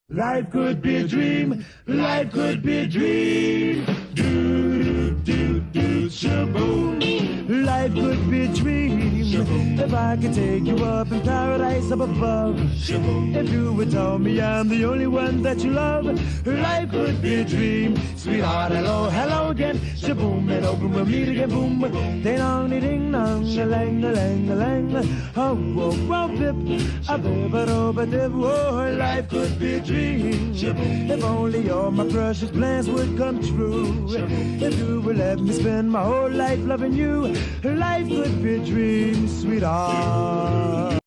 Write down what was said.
Life could be a dream, life could be a dream. Do, do, do, do, shaboom. Life could be a dream. Shaboom. If I could take you up in paradise up above. Shaboom. If you would tell me I'm the only one that you love. Life could be a dream. Sweetheart, hello, hello again. Shaboom, and open we'll meet again. Boom, ding dong, ding dong, a lang, a lang, a lang. Oh, whoa, whoa, dip, a bip, a dip. Oh, life could be a dream. If only all my precious plans would come true. If you would let me spend my whole life loving you, life could be a dream, sweetheart.